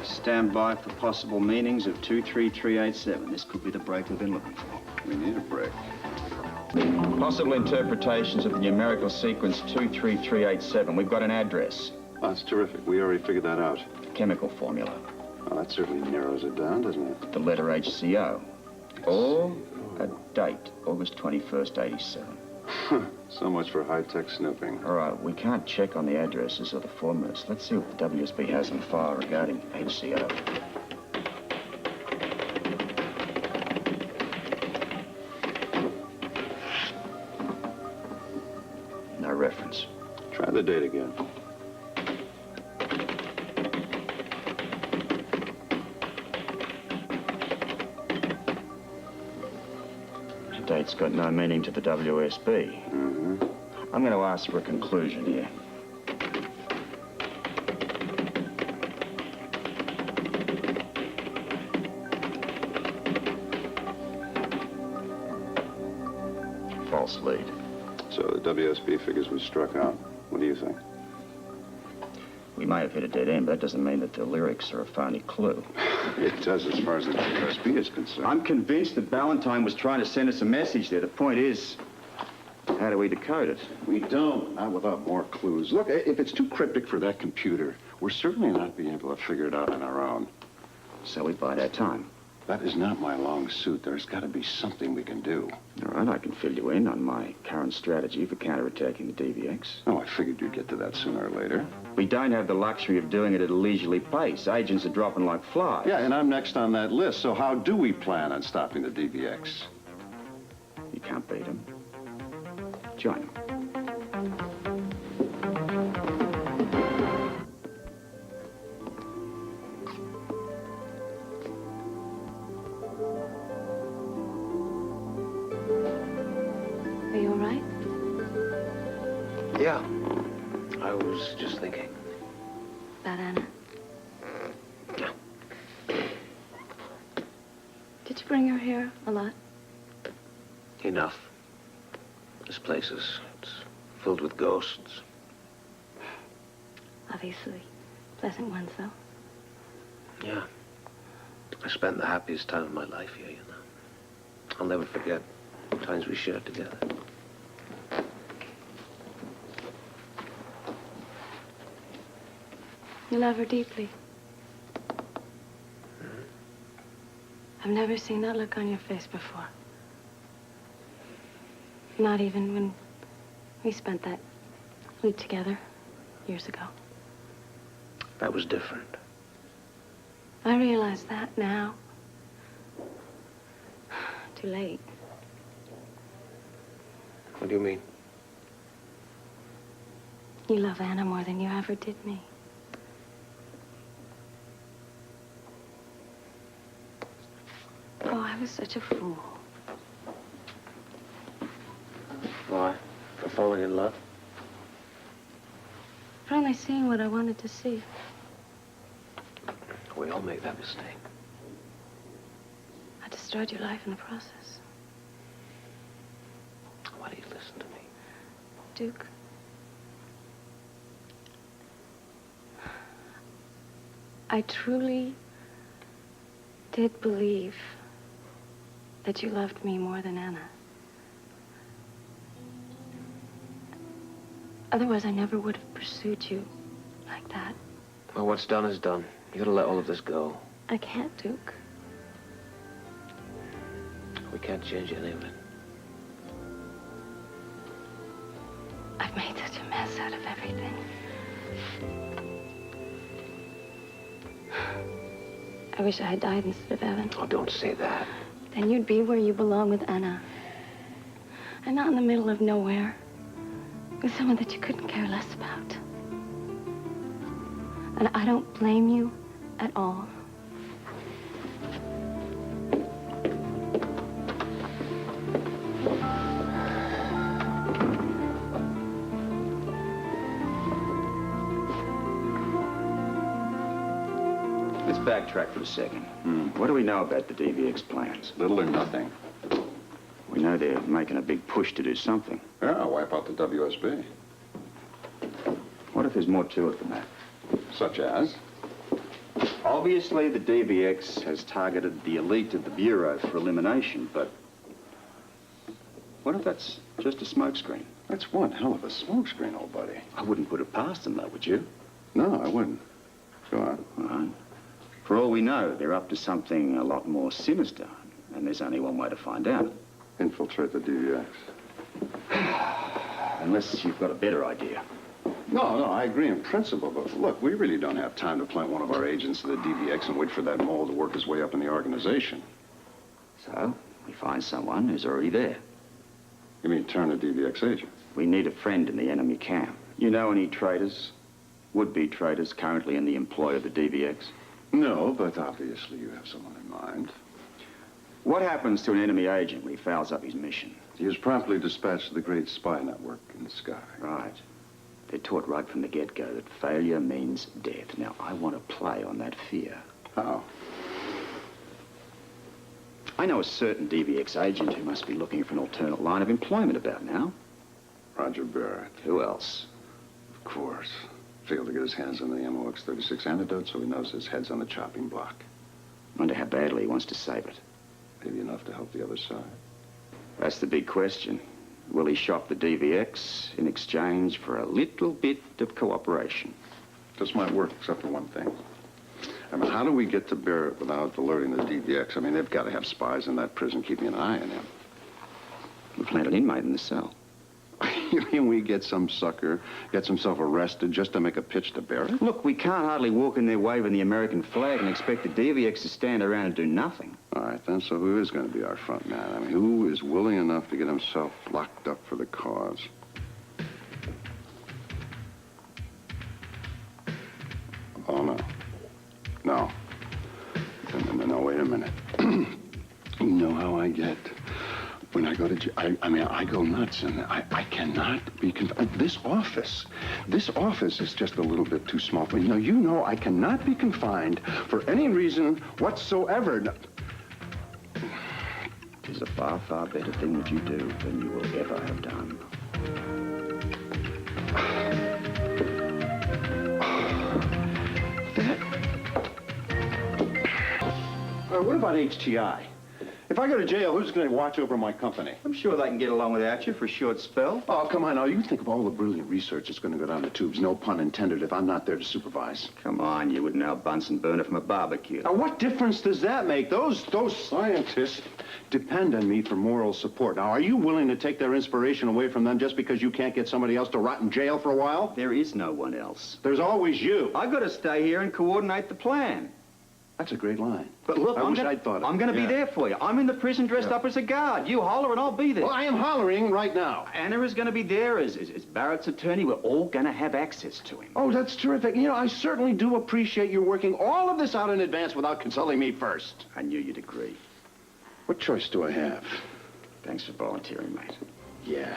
Stand by for possible meanings of 23387. This could be the break we've been looking for. We need a break. Possible interpretations of the numerical sequence 23387. We've got an address. Oh, that's terrific. We already figured that out. Chemical formula. Well, that certainly narrows it down, doesn't it? The letter HCO. Or a date, August 21st, 87. So much for high-tech snooping. All right, we can't check on the addresses or the formulas. Let's see what the WSB has on file regarding HCO. No reference. Try the date again. The date's got no meaning to the WSB. Mm-hmm. I'm going to ask for a conclusion here. False lead. So the WSB figures we struck out. What do you think? We may have hit a dead end, but that doesn't mean that the lyrics are a phony clue. It does as far as the WSB is concerned. I'm convinced that Ballantyne was trying to send us a message there. The point is, how do we decode it? We don't, not without more clues. Look, if it's too cryptic for that computer, we're certainly not being able to figure it out on our own. So we bide our time. That is not my long suit. There's got to be something we can do. All right, I can fill you in on my current strategy for counterattacking the DVX. Oh, I figured you'd get to that sooner or later. We don't have the luxury of doing it at a leisurely pace. Agents are dropping like flies. Yeah, and I'm next on that list. So how do we plan on stopping the DVX? You can't beat them. Join them. Are you all right? Yeah. I was just thinking. About Anna? Yeah. Did you bring her here a lot? Enough. This place is it's filled with ghosts. Obviously. Pleasant ones, though. Yeah. I spent the happiest time of my life here, you know. I'll never forget the times we shared together. You love her deeply. I've never seen that look on your face before. Not even when we spent that week together years ago. That was different. I realize that now. Too late. What do you mean? You love Anna more than you ever did me. Oh, I was such a fool. Why? For falling in love? For only seeing what I wanted to see. We all make that mistake. I destroyed your life in the process. Why do you listen to me? Duke. I truly did believe that you loved me more than Anna. Otherwise, I never would have pursued you like that. Well, what's done is done. You gotta let all of this go. I can't, Duke. We can't change any of it. I've made such a mess out of everything. I wish I had died instead of Evan. Oh, don't say that. Then you'd be where you belong with Anna. And not in the middle of nowhere. With someone that you couldn't care less about. And I don't blame you at all. backtrack for a second. What do we know about the DVX plans? Little or nothing. We know they're making a big push to do something. Yeah, wipe out the WSB. What if there's more to it than that? Such as? Obviously, the DVX has targeted the elite of the Bureau for elimination, but what if that's just a smokescreen? That's one hell of a smokescreen, old buddy. I wouldn't put it past them, though, would you? No, I wouldn't. Go on. All right. For all we know, they're up to something a lot more sinister, and there's only one way to find out. Infiltrate the DVX. Unless you've got a better idea. No, I agree in principle, but look, we really don't have time to plant one of our agents to the DVX and wait for that mole to work his way up in the organization. So, we find someone who's already there. You mean turn a DVX agent? We need a friend in the enemy camp. You know any traitors, would-be traitors currently in the employ of the DVX? No, but obviously you have someone in mind. What happens to an enemy agent when he fouls up his mission? He is promptly dispatched to the great spy network in the sky. Right. They're taught right from the get-go that failure means death. Now, I want to play on that fear. How? I know a certain DVX agent who must be looking for an alternate line of employment about now. Roger Barrett. Who else? Of course. Failed to get his hands on the MOX-36 antidote, so he knows his head's on the chopping block. Wonder how badly he wants to save it. Maybe enough to help the other side. That's the big question. Will he shop the DVX in exchange for a little bit of cooperation? This might work, except for one thing. I mean, how do we get to Barrett without alerting the DVX? I mean, they've got to have spies in that prison keeping an eye on him. We plant an inmate in the cell. You mean we get some sucker, gets himself arrested just to make a pitch to Barrett? Look, we can't hardly walk in there waving the American flag and expect the DVX to stand around and do nothing. All right, then, so who is going to be our front man? I mean, who is willing enough to get himself locked up for the cause? Oh, no. No. No, wait a minute. You know how I get. When I go to jail, I go nuts, and I cannot be confined. This office is just a little bit too small for me. Now, you know I cannot be confined for any reason whatsoever. It is a far, far better thing that you do than you will ever have done. What about HTI? If I go to jail, who's going to watch over my company? I'm sure they can get along without you for a short spell. Oh, come on now. You think of all the brilliant research that's going to go down the tubes, no pun intended, if I'm not there to supervise. Come on, you wouldn't out Bunsen burner from a barbecue. Now, what difference does that make? Those scientists depend on me for moral support. Now, are you willing to take their inspiration away from them just because you can't get somebody else to rot in jail for a while? There is no one else. There's always you. I've got to stay here and coordinate the plan. That's a great line. But look, I'm going to be there for you. I'm in the prison dressed up as a guard. You holler and I'll be there. Well, I am hollering right now. Anna is going to be there as Barrett's attorney. We're all going to have access to him. Oh, that's terrific. You know, I certainly do appreciate you working all of this out in advance without consulting me first. I knew you'd agree. What choice do I have? Thanks for volunteering, mate. Yeah.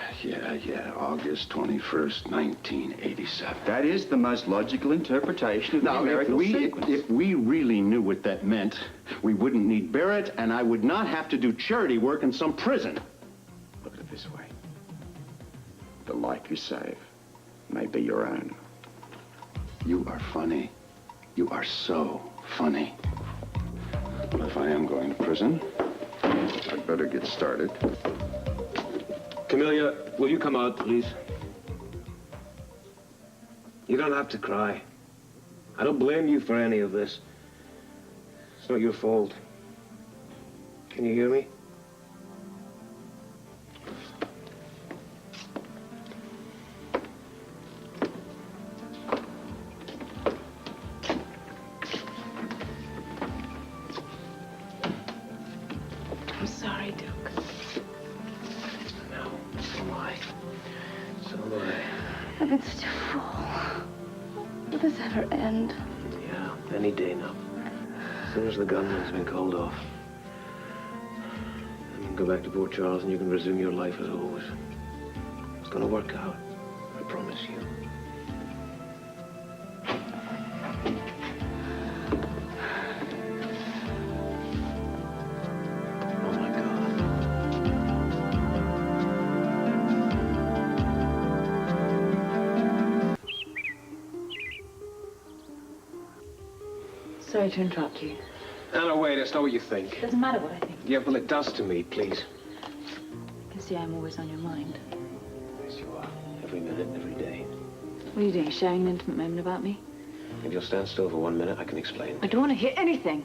August 21st, 1987. That is the most logical interpretation of the numerical sequence. If we really knew what that meant, we wouldn't need Barrett, and I would not have to do charity work in some prison. Look at it this way. The life you save may be your own. You are funny. You are so funny. But if I am going to prison, I'd better get started. Camellia, will you come out, please? You don't have to cry. I don't blame you for any of this. It's not your fault. Can you hear me? I'm sorry, Duke. I've been such a fool. Will this ever end? Yeah, any day now. As soon as the gunman's been called off. Then you can go back to Port Charles and you can resume your life as always. It's gonna work out. I promise you. Sorry to interrupt you. Anna, wait, that's not what you think. Doesn't matter what I think. Yeah, well, it does to me, please. You can see I'm always on your mind. Yes, you are. Every minute, every day. What are you doing, sharing an intimate moment about me? If you'll stand still for 1 minute, I can explain. I don't want to hear anything.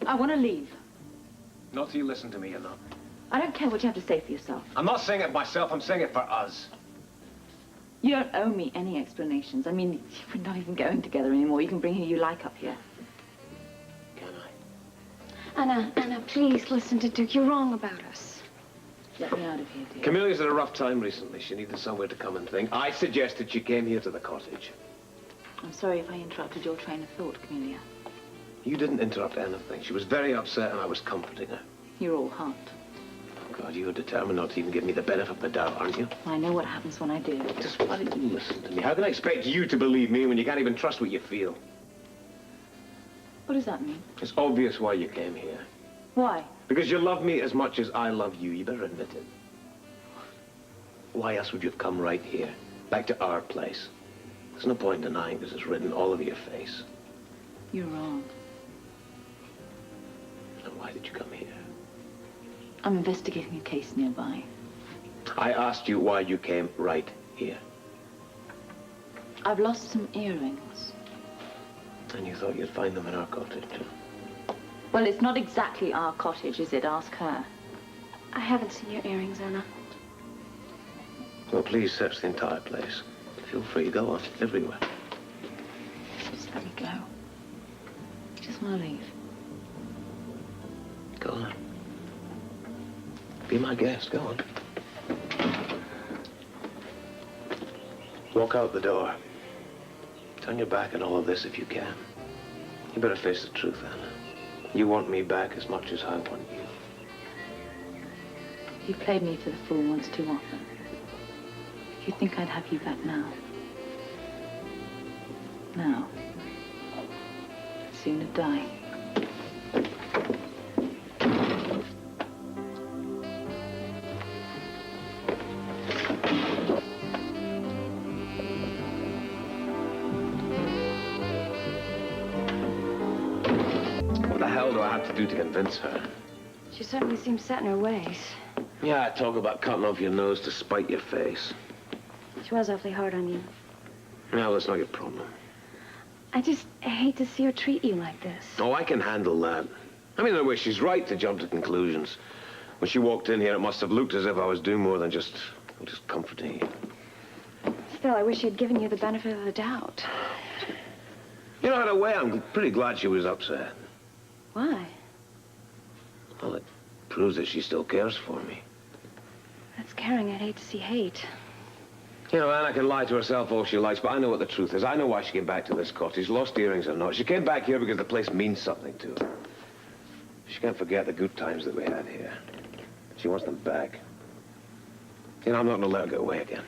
I want to leave. Not till you listen to me, you know. I don't care what you have to say for yourself. I'm not saying it myself, I'm saying it for us. You don't owe me any explanations. I mean, we're not even going together anymore. You can bring who you like up here. Can I? Anna, please listen to Duke. You're wrong about us. Let me out of here, dear. Camelia's had a rough time recently. She needed somewhere to come and think. I suggested she came here to the cottage. I'm sorry if I interrupted your train of thought, Camelia. You didn't interrupt anything. She was very upset and I was comforting her. You're all heart. Oh, God, you're determined not to even give me the benefit of the doubt, aren't you? I know what happens when I do. Just why don't you listen to me? How can I expect you to believe me when you can't even trust what you feel? What does that mean? It's obvious why you came here. Why? Because you love me as much as I love you. You better admit it. Why else would you have come right here? Back to our place? There's no point in denying this. It's written all over your face. You're wrong. And why did you come here? I'm investigating a case nearby. I asked you why you came right here. I've lost some earrings. And you thought you'd find them in our cottage? Well, it's not exactly our cottage, is it? Ask her. I haven't seen your earrings, Anna. Well, please search the entire place. Feel free. Go on. Everywhere. Just let me go. I just want to leave. Go on. Be my guest. Go on. Walk out the door. Turn your back on all of this if you can. You better face the truth, Anna. You want me back as much as I want you. You played me for the fool once too often. Do you think I'd have you back now? Now. I'd sooner die. What the hell do I have to do to convince her? She certainly seems set in her ways. Yeah, talk about cutting off your nose to spite your face. She was awfully hard on you. No, that's not your problem. I just hate to see her treat you like this. Oh, I can handle that. I mean, in a way, she's right to jump to conclusions. When she walked in here, it must have looked as if I was doing more than just comforting you. Still, I wish she had given you the benefit of the doubt. You know, in a way, I'm pretty glad she was upset. Why? Well, it proves that she still cares for me. That's caring. I'd hate to see hate. You know, Anna can lie to herself all she likes, but I know what the truth is. I know why she came back to this cottage, lost earrings or not. She came back here because the place means something to her. She can't forget the good times that we had here. She wants them back. You know, I'm not going to let her get away again.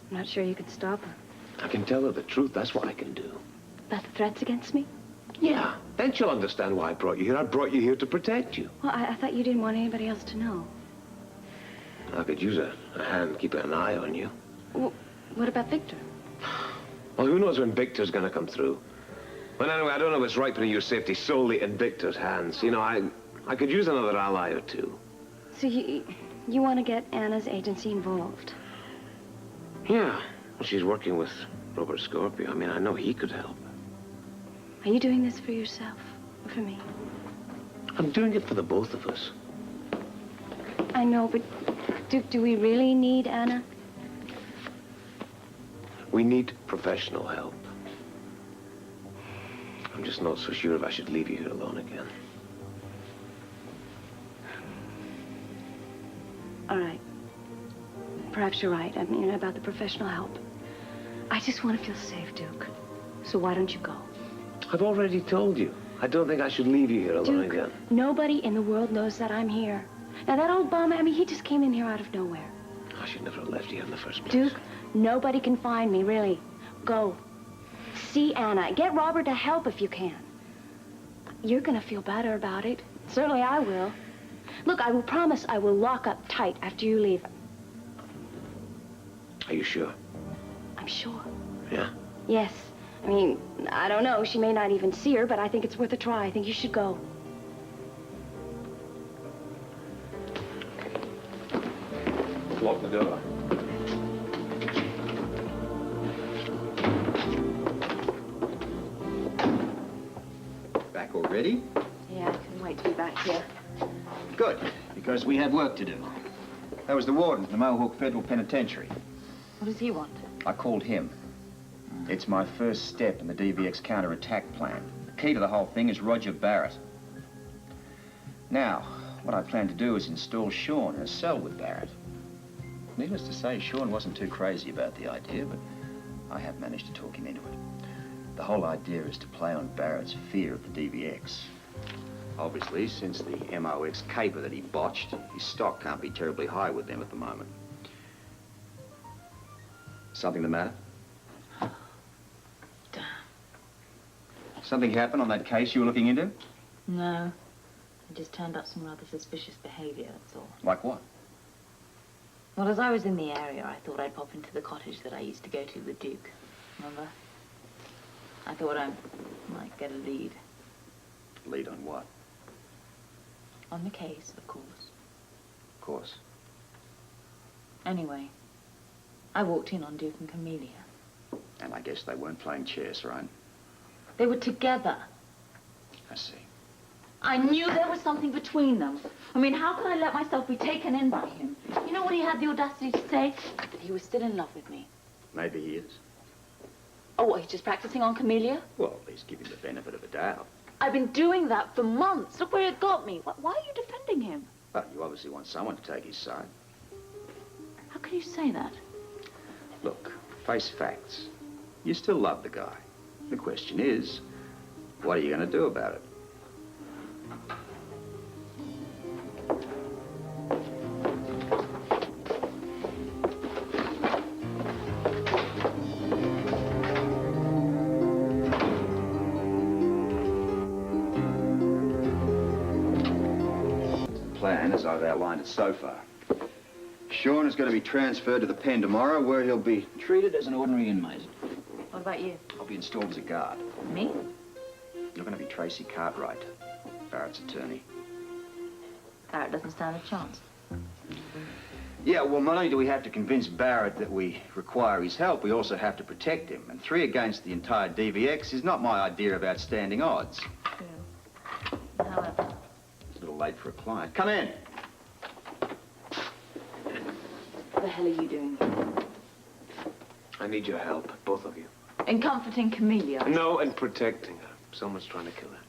I'm not sure you can stop her. I can tell her the truth. That's what I can do. About the threats against me? Yeah. Then she'll understand why I brought you here. I brought you here to protect you. Well, I thought you didn't want anybody else to know. I could use a hand keeping an eye on you. Well, what about Victor? Well, who knows when Victor's going to come through? But anyway, I don't know if it's right putting your safety solely in Victor's hands. You know, I could use another ally or two. So you want to get Anna's agency involved? Yeah. Well, she's working with Robert Scorpio. I mean, I know he could help. Are you doing this for yourself or for me? I'm doing it for the both of us. I know, but do we really need Anna? We need professional help. I'm just not so sure if I should leave you here alone again. All right. Perhaps you're right. I mean, about the professional help. I just want to feel safe, Duke. So why don't you go? I've already told you. I don't think I should leave you here alone Duke, again. Nobody in the world knows that I'm here. Now, that old bum, I mean, he just came in here out of nowhere. I should never have left you in the first place. Duke, nobody can find me, really. Go. See Anna. Get Robert to help if you can. You're going to feel better about it. Certainly I will. Look, I will promise I will lock up tight after you leave. Are you sure? I'm sure. Yeah? Yes. I mean, I don't know. She may not even see her, but I think it's worth a try. I think you should go. Lock the door. Back already? Yeah, I couldn't wait to be back here. Good, because we have work to do. That was the warden of the Mohawk Federal Penitentiary. What does he want? I called him. It's my first step in the DVX counterattack plan. The key to the whole thing is Roger Barrett. Now, what I plan to do is install Sean in a cell with Barrett. Needless to say, Sean wasn't too crazy about the idea, but I have managed to talk him into it. The whole idea is to play on Barrett's fear of the DVX. Obviously, since the MOX caper that he botched, his stock can't be terribly high with them at the moment. Something the matter? Damn. Something happened on that case you were looking into? No. I just turned up some rather suspicious behavior, that's all. Like what? Well, as I was in the area, I thought I'd pop into the cottage that I used to go to with Duke. Remember? I thought I might get a lead. Lead on what? On the case, of course. Of course. Anyway, I walked in on Duke and Camellia. And I guess they weren't playing chess, right? They were together. I see. I knew there was something between them. I mean, how could I let myself be taken in by him? You know what he had the audacity to say? That he was still in love with me. Maybe he is. Oh, what, he's just practicing on Camellia? Well, at least give him the benefit of the doubt. I've been doing that for months. Look where it got me. Why are you defending him? Well, you obviously want someone to take his side. How can you say that? Look, face facts. You still love the guy. The question is, what are you going to do about it? Plan, as I've outlined it so far. Sean is going to be transferred to the pen tomorrow, where he'll be treated as an ordinary inmate. What about you? I'll be installed as a guard. Me? You're going to be Tracy Cartwright, Barrett's attorney. Barrett doesn't stand a chance. Yeah, well, not only do we have to convince Barrett that we require his help, we also have to protect him. And 3 against the entire DVX is not my idea of outstanding odds. Yeah. However. It's a little late for a client. Come in. What the hell are you doing here? I need your help, both of you. In comforting Camellia? No, and protecting her. Someone's trying to kill her.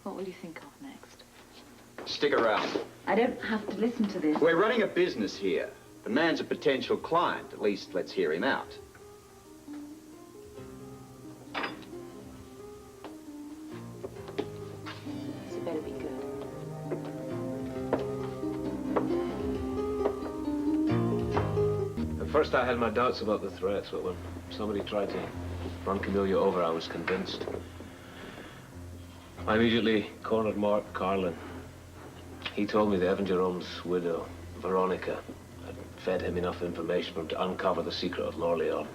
What will you think of next? Stick around. I don't have to listen to this. We're running a business here. The man's a potential client. At least, let's hear him out. This had better be good. At first I had my doubts about the threats, but when somebody tried to run Camellia over, I was convinced. I immediately cornered Mark Carlin. He told me that Evan Jerome's widow, Veronica, had fed him enough information for him to uncover the secret of Lorleon.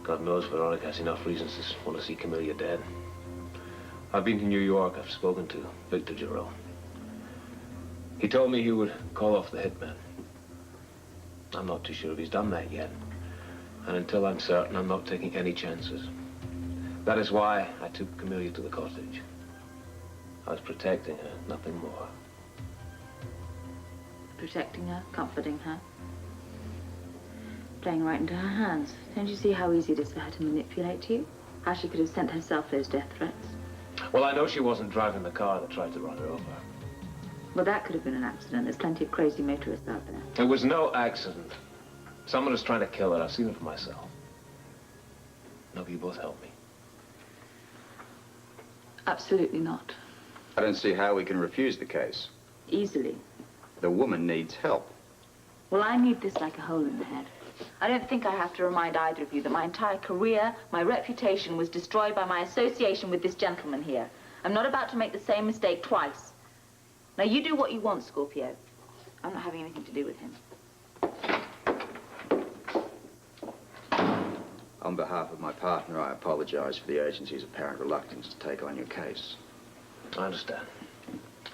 God knows Veronica has enough reasons to want to see Camellia dead. I've been to New York. I've spoken to Victor Jerome. He told me he would call off the hitman. I'm not too sure if he's done that yet. And until I'm certain, I'm not taking any chances. That is why I took Camellia to the cottage. I was protecting her, nothing more. Protecting her, comforting her. Playing right into her hands. Don't you see how easy it is for her to manipulate you? How she could have sent herself those death threats? Well, I know she wasn't driving the car that tried to run her over. Well, that could have been an accident. There's plenty of crazy motorists out there. It was no accident. Someone was trying to kill her. I've seen it for myself. Maybe you both help me. Absolutely not. I don't see how we can refuse the case. Easily. The woman needs help. Well, I need this like a hole in the head. I don't think I have to remind either of you that my entire career, my reputation was destroyed by my association with this gentleman here. I'm not about to make the same mistake twice. Now, you do what you want, Scorpio. I'm not having anything to do with him. On behalf of my partner, I apologize for the agency's apparent reluctance to take on your case. I understand.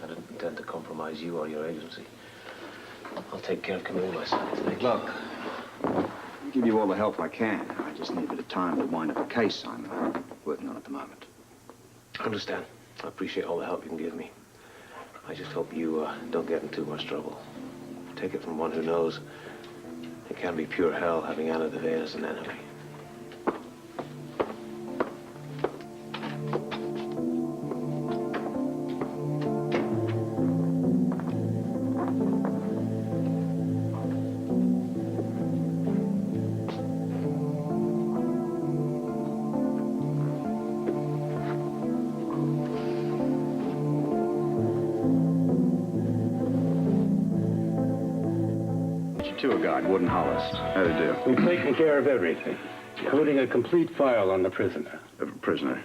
I didn't intend to compromise you or your agency. I'll take care of Camille myself. Look, I'll give you all the help I can. I just need a bit of time to wind up a case I'm working on at the moment. I understand. I appreciate all the help you can give me. I just hope you don't get in too much trouble. Take it from one who knows it can be pure hell having Anna Devane as an enemy. Tour guide, Warden Hollis. How do you do? We've taken care of everything, including a complete file on the prisoner. Prisoner.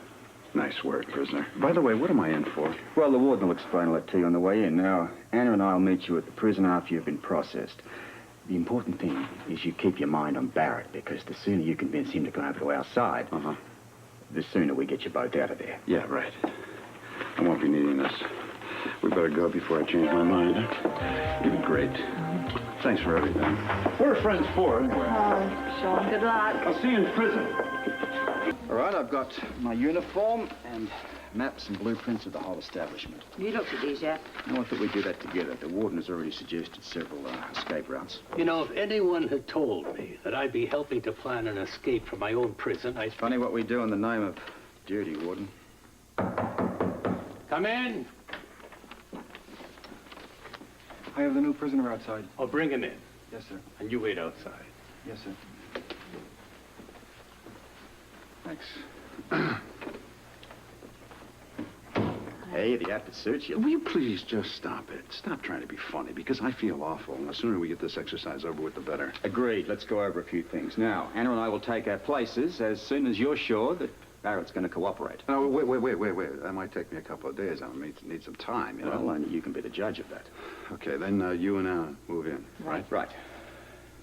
Nice word, prisoner. By the way, what am I in for? Well, the warden will explain all that to you on the way in. Now, Anna and I will meet you at the prison after you've been processed. The important thing is you keep your mind on Barrett, because the sooner you convince him to come over to our side, the sooner we get you both out of there. Yeah, right. I won't be needing this. We better go before I change my mind. You've been great. Thanks for everything. What are friends for, anyway? Oh, Sean, good luck. I'll see you in prison. All right, I've got my uniform and maps and blueprints of the whole establishment. You looked at these yet? No, I thought we'd do that together. The warden has already suggested several escape routes. You know, if anyone had told me that I'd be helping to plan an escape from my own prison, It's funny what we do in the name of duty, Warden. Come in. I have the new prisoner outside. Oh, bring him in. Yes, sir. And you wait outside. Yes, sir. Thanks. Hey, the outfit suits you. Will you please just stop it? Stop trying to be funny, because I feel awful. And the sooner we get this exercise over with, the better. Agreed. Let's go over a few things. Now, Anna and I will take our places as soon as you're sure that Barrett's going to cooperate. No, wait. That might take me a couple of days. I need some time, you know. Well, only you can be the judge of that. Okay, then you and Anna move in, right? Right.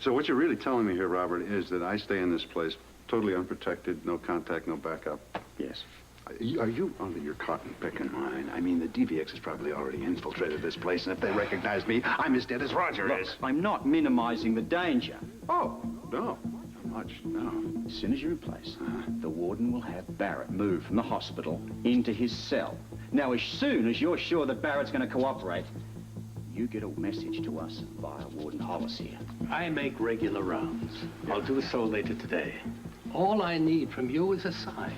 So what you're really telling me here, Robert, is that I stay in this place totally unprotected, no contact, no backup? Yes. Are you under your cotton picking mind? I mean, the DVX has probably already infiltrated this place, and if they recognize me, I'm as dead as Roger is. I'm not minimizing the danger. Oh, no. Not much, no. As soon as you're in place, the warden will have Barrett moved from the hospital into his cell. Now, as soon as you're sure that Barrett's going to cooperate, you get a message to us via Warden Hollis here. I make regular rounds. I'll do so later today. All I need from you is a sign.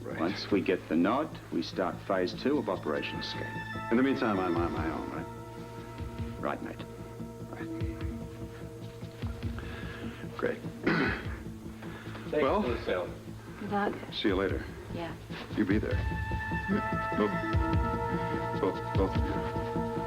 Right. Once we get the nod, we start phase 2 of Operation Escape. In the meantime, I'm on my own, right? Right, mate. Great. Thanks Well, for the cell. Good luck. See you later. Yeah. You be there. Both of you.